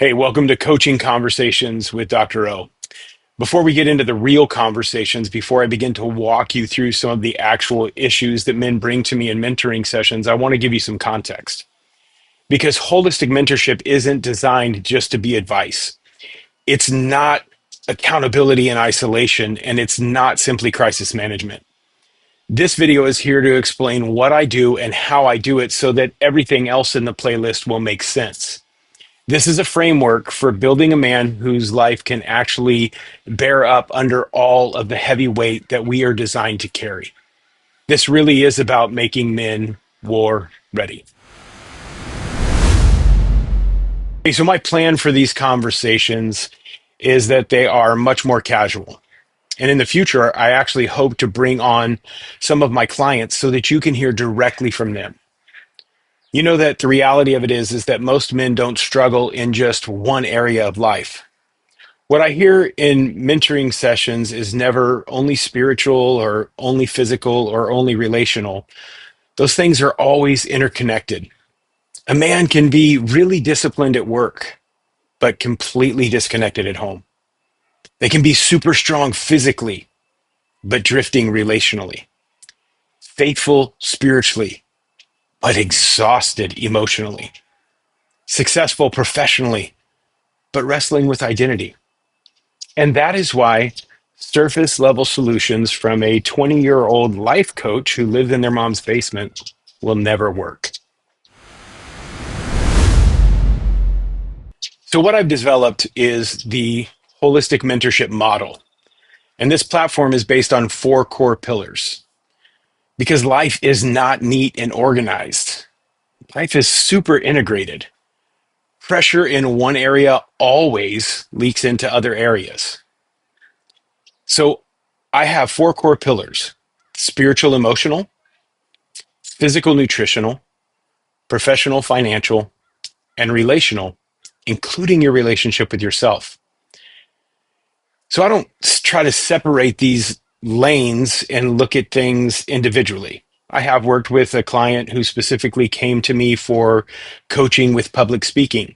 Hey, welcome to Coaching Conversations with Dr. O. Before we get into the real conversations, before I begin to walk you through some of the actual issues that men bring to me in mentoring sessions, I want to give you some context. Because holistic mentorship isn't designed just to be advice. It's not accountability in isolation, and it's not simply crisis management. This video is here to explain what I do and how I do it so that everything else in the playlist will make sense. This is a framework for building a man whose life can actually bear up under all of the heavy weight that we are designed to carry. This really is about making men war ready. Okay, so my plan for these conversations is that they are much more casual. And in the future, I actually hope to bring on some of my clients so that you can hear directly from them. You know that the reality of it is that most men don't struggle in just one area of life. What I hear in mentoring sessions is never only spiritual or only physical or only relational. Those things are always interconnected. A man can be really disciplined at work, but completely disconnected at home. They can be super strong physically, but drifting relationally. Faithful spiritually, but exhausted emotionally. Successful professionally, but wrestling with identity. And that is why surface level solutions from a 20-year-old life coach who lived in their mom's basement will never work. So, what I've developed is the holistic mentorship model. And this platform is based on 4 core pillars because life is not neat and organized. Life is super integrated. Pressure in one area always leaks into other areas. So, I have 4 core pillars: spiritual, emotional, physical, nutritional, professional, financial, and relational, including your relationship with yourself. So I don't try to separate these lanes and look at things individually. I have worked with a client who specifically came to me for coaching with public speaking.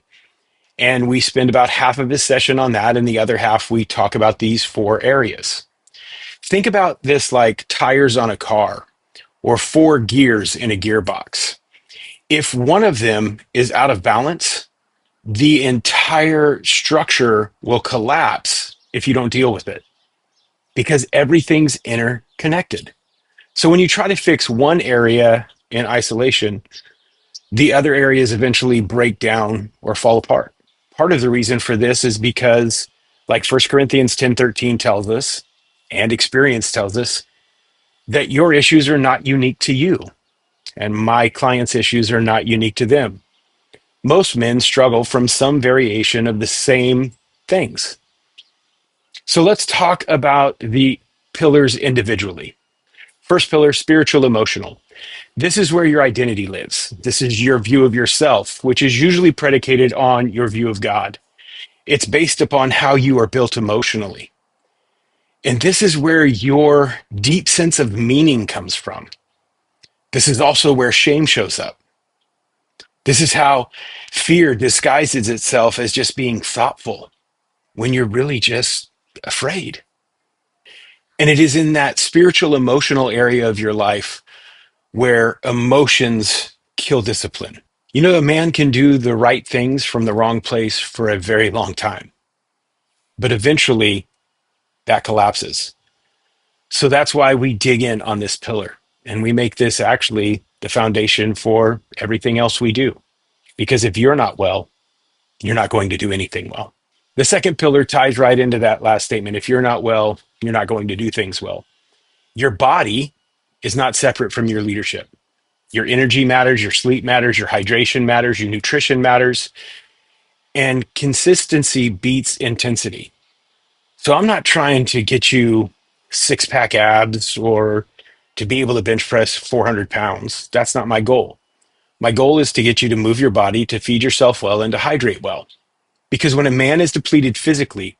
And we spend about half of his session on that, and the other half we talk about these 4 areas. Think about this like tires on a car or 4 gears in a gearbox. If one of them is out of balance, the entire structure will collapse if you don't deal with it because everything's interconnected. So when you try to fix one area in isolation, the other areas eventually break down or fall apart. Part of the reason for this is because, like 1 Corinthians 10:13 tells us, and experience tells us, that your issues are not unique to you, and my clients' issues are not unique to them. Most men struggle from some variation of the same things. So let's talk about the pillars individually. First pillar, spiritual emotional. This is where your identity lives. This is your view of yourself, which is usually predicated on your view of God. It's based upon how you are built emotionally. And this is where your deep sense of meaning comes from. This is also where shame shows up. This is how fear disguises itself as just being thoughtful when you're really just afraid. And it is in that spiritual emotional area of your life where emotions kill discipline. You know, a man can do the right things from the wrong place for a very long time, but eventually that collapses. So that's why we dig in on this pillar and we make this actually the foundation for everything else we do. Because if you're not well, you're not going to do anything well. The second pillar ties right into that last statement. If you're not well, you're not going to do things well. Your body is not separate from your leadership. Your energy matters, your sleep matters, your hydration matters, your nutrition matters, and consistency beats intensity. So I'm not trying to get you 6-pack abs or to be able to bench press 400 pounds. That's not my goal. My goal is to get you to move your body, to feed yourself well, and to hydrate well. Because when a man is depleted physically,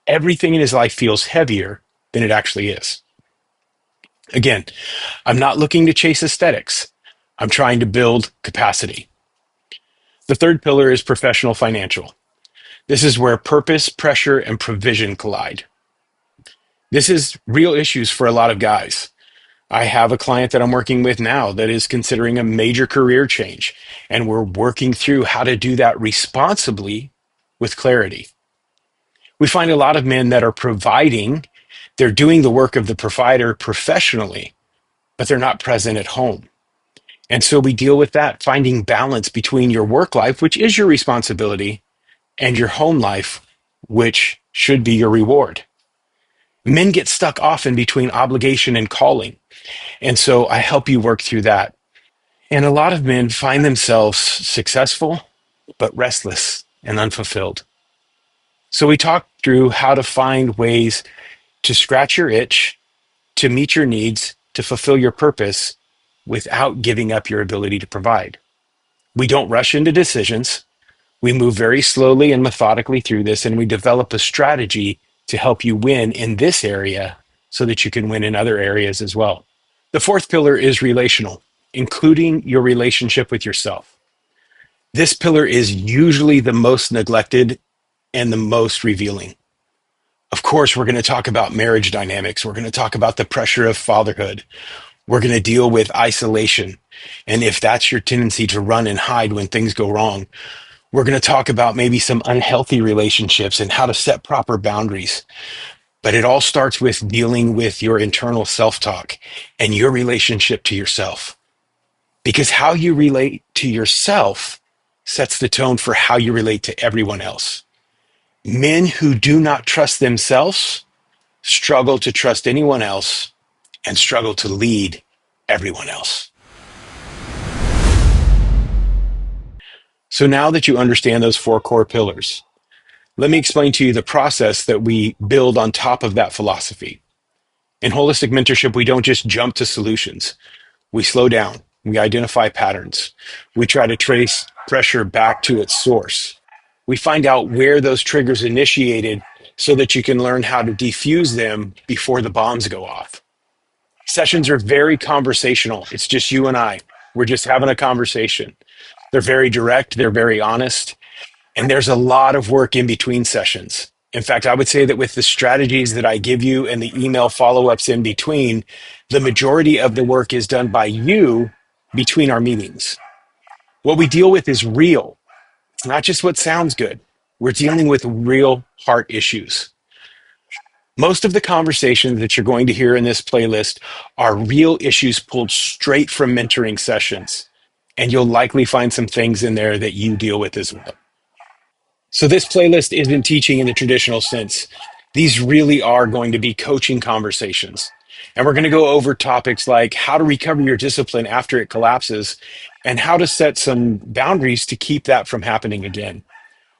everything in his life feels heavier than it actually is. Again, I'm not looking to chase aesthetics. I'm trying to build capacity. The third pillar is professional financial. This is where purpose, pressure, and provision collide. This is real issues for a lot of guys. I have a client that I'm working with now that is considering a major career change, and we're working through how to do that responsibly with clarity. We find a lot of men that are providing, they're doing the work of the provider professionally, but they're not present at home. And so we deal with that, finding balance between your work life, which is your responsibility, and your home life, which should be your reward. Men get stuck often between obligation and calling. And so I help you work through that. And a lot of men find themselves successful, but restless and unfulfilled. So we talk through how to find ways to scratch your itch, to meet your needs, to fulfill your purpose without giving up your ability to provide. We don't rush into decisions. We move very slowly and methodically through this, and we develop a strategy to help you win in this area so that you can win in other areas as well. The fourth pillar is relational, including your relationship with yourself. This pillar is usually the most neglected and the most revealing. Of course, we're going to talk about marriage dynamics. We're going to talk about the pressure of fatherhood. We're going to deal with isolation. And if that's your tendency to run and hide when things go wrong, we're going to talk about maybe some unhealthy relationships and how to set proper boundaries. But it all starts with dealing with your internal self-talk and your relationship to yourself. Because how you relate to yourself sets the tone for how you relate to everyone else. Men who do not trust themselves struggle to trust anyone else and struggle to lead everyone else. So now that you understand those four core pillars, let me explain to you the process that we build on top of that philosophy. In holistic mentorship, we don't just jump to solutions. We slow down. We identify patterns. We try to trace pressure back to its source. We find out where those triggers initiated so that you can learn how to defuse them before the bombs go off. Sessions are very conversational. It's just you and I. We're just having a conversation. They're very direct. They're very honest. And there's a lot of work in between sessions. In fact, I would say that with the strategies that I give you and the email follow-ups in between, the majority of the work is done by you between our meetings. What we deal with is real. It's not just what sounds good. We're dealing with real heart issues. Most of the conversations that you're going to hear in this playlist are real issues pulled straight from mentoring sessions. And you'll likely find some things in there that you deal with as well. So this playlist isn't teaching in the traditional sense. These really are going to be coaching conversations. And we're going to go over topics like how to recover your discipline after it collapses and how to set some boundaries to keep that from happening again.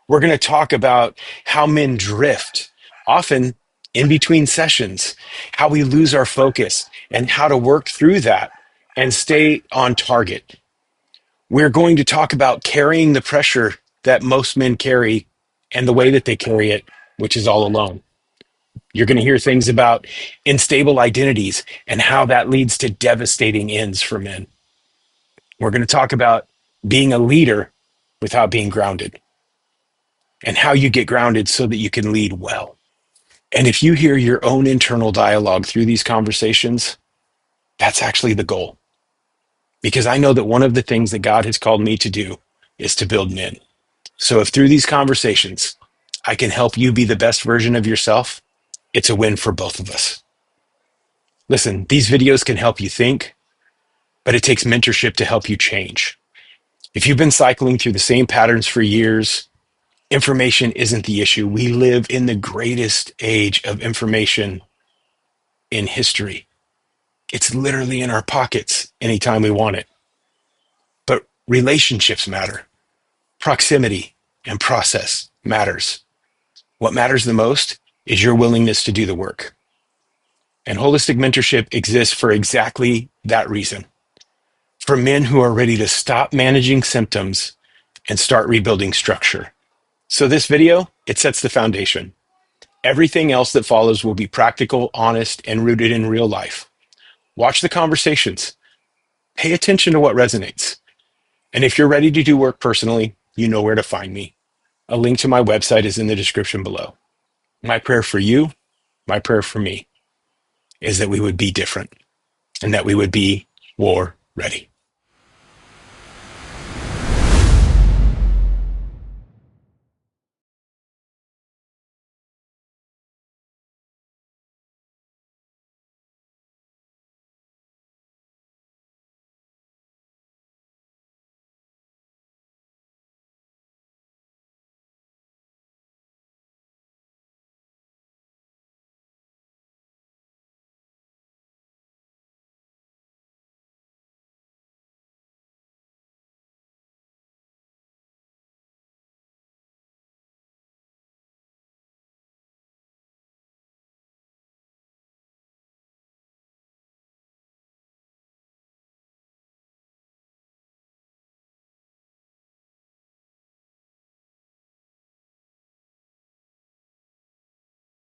We're going to talk about how men drift, often in between sessions, how we lose our focus and how to work through that and stay on target. We're going to talk about carrying the pressure that most men carry and the way that they carry it, which is all alone. You're going to hear things about unstable identities and how that leads to devastating ends for men. We're going to talk about being a leader without being grounded and how you get grounded so that you can lead well. And if you hear your own internal dialogue through these conversations, that's actually the goal. Because I know that one of the things that God has called me to do is to build men. So if through these conversations, I can help you be the best version of yourself, it's a win for both of us. Listen, these videos can help you think, but it takes mentorship to help you change. If you've been cycling through the same patterns for years, information isn't the issue. We live in the greatest age of information in history. It's literally in our pockets anytime we want it. But relationships matter. Proximity and process matters. What matters the most is your willingness to do the work. And holistic mentorship exists for exactly that reason. For men who are ready to stop managing symptoms and start rebuilding structure. So this video, it sets the foundation. Everything else that follows will be practical, honest, and rooted in real life. Watch the conversations. Pay attention to what resonates. And if you're ready to do work personally, you know where to find me. A link to my website is in the description below. My prayer for you, my prayer for me, is that we would be different and that we would be war ready.